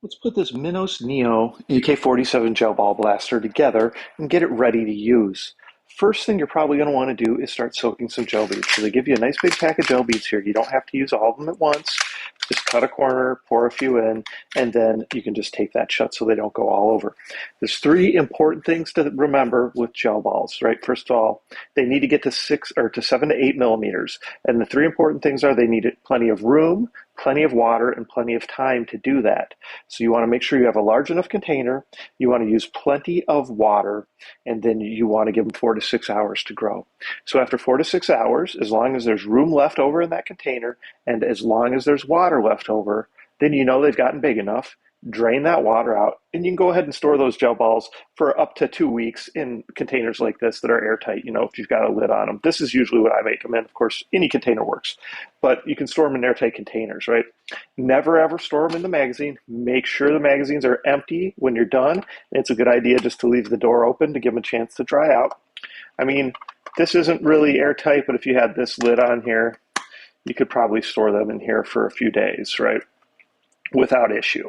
Let's put this Minos Neo AK-47 gel ball blaster together and get it ready to use. First thing you're probably going to want to do is start soaking some gel beads. So they give you a nice big pack of gel beads here. You don't have to use all of them at once. Just cut a corner, pour a few in, and then you can just tape that shut so they don't go all over. There's three important things to remember with gel balls, right? First of all, they need to get to 7 to 8 millimeters. And the three important things are they need plenty of room, plenty of water, and plenty of time to do that. So you want to make sure you have a large enough container, you want to use plenty of water, and then you want to give them 4 to 6 hours to grow. So after 4 to 6 hours, as long as there's room left over in that container, and as long as there's water left over, then you know they've gotten big enough. Drain that water out, and you can go ahead and store those gel balls for up to 2 weeks in containers like this that are airtight, if you've got a lid on them. This is usually what I make them in. Of course, any container works, but you can store them in airtight containers, right? Never ever store them in the magazine. Make sure the magazines are empty when you're done. It's a good idea just to leave the door open to give them a chance to dry out. I mean, this isn't really airtight, but if you had this lid on here, you could probably store them in here for a few days, right? Without issue.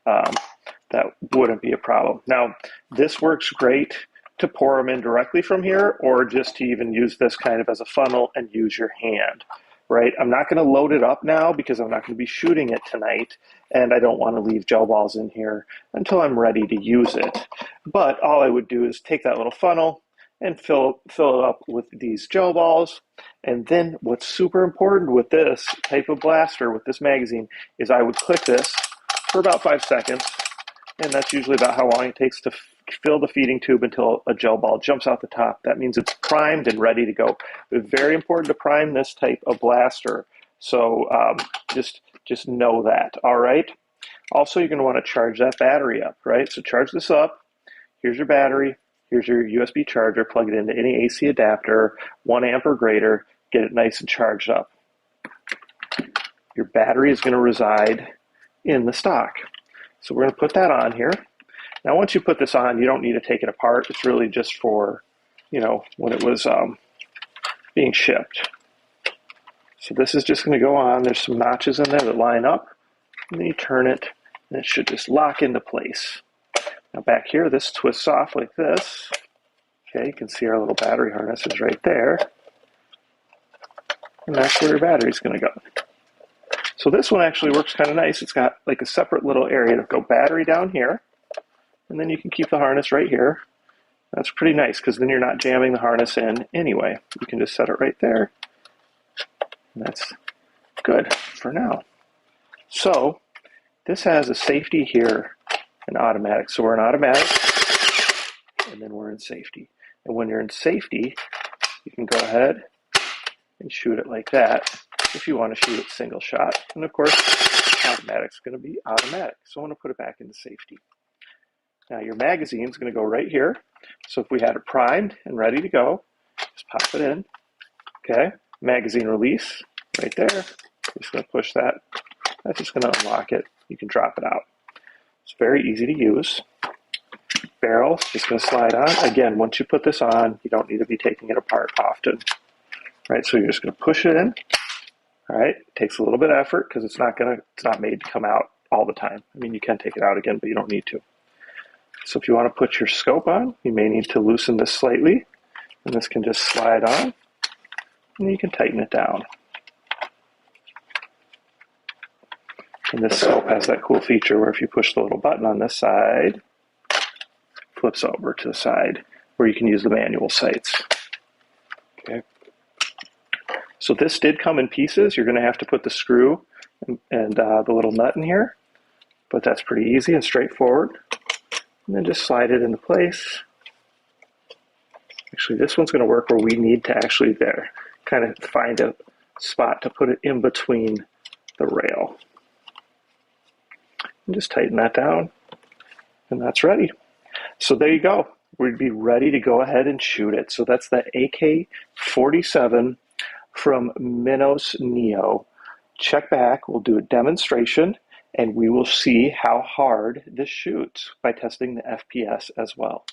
That wouldn't be a problem. Now, this works great to pour them in directly from here, or just to even use this kind of as a funnel and use your hand, right? I'm not going to load it up now because I'm not going to be shooting it tonight, and I don't want to leave gel balls in here until I'm ready to use it. But all I would do is take that little funnel and fill it up with these gel balls. And then what's super important with this type of blaster, with this magazine, is I would click this for about 5 seconds, and that's usually about how long it takes to fill the feeding tube until a gel ball jumps out the top. That means it's primed and ready to go. It's very important to prime this type of blaster, so just know that, all right? Also, you're going to want to charge that battery up, right? So charge this up. Here's your battery. Here's your USB charger. Plug it into any AC adapter, 1 amp or greater. Get it nice and charged up. Your battery is going to reside in the stock. So we're going to put that on here. Now, once you put this on, you don't need to take it apart. It's really just for, when it was being shipped. So this is just going to go on. There's some notches in there that line up. And then you turn it, and it should just lock into place. Now back here, this twists off like this. Okay, you can see our little battery harness is right there. And that's where your battery's going to go. So this one actually works kind of nice. It's got like a separate little area to go battery down here. And then you can keep the harness right here. That's pretty nice because then you're not jamming the harness in anyway. You can just set it right there. And that's good for now. So this has a safety here and automatic. So we're in automatic, and then we're in safety. And when you're in safety, you can go ahead and shoot it like that if you want to shoot it single shot. And of course, automatic's going to be automatic. So I'm going to put it back into safety. Now your magazine's going to go right here. So if we had it primed and ready to go, just pop it in. Okay, magazine release right there. Just going to push that. That's just going to unlock it. You can drop it out. It's very easy to use. Barrel just going to slide on. Again, once you put this on, you don't need to be taking it apart often. Right, so you're just going to push it in. All right, it takes a little bit of effort because it's not made to come out all the time. I mean, you can take it out again, but you don't need to. So if you want to put your scope on, you may need to loosen this slightly, and this can just slide on, and you can tighten it down. And this scope has that cool feature where if you push the little button on this side, it flips over to the side where you can use the manual sights. Okay. So this did come in pieces. You're going to have to put the screw and the little nut in here, but that's pretty easy and straightforward. And then just slide it into place. Actually, this one's going to work where we need to actually kind of find a spot to put it in between the rail. And just tighten that down, and that's ready. So there you go. We'd be ready to go ahead and shoot it. So that's the AK-47 from Minos Neo. Check back. We'll do a demonstration, and we will see how hard this shoots by testing the FPS as well.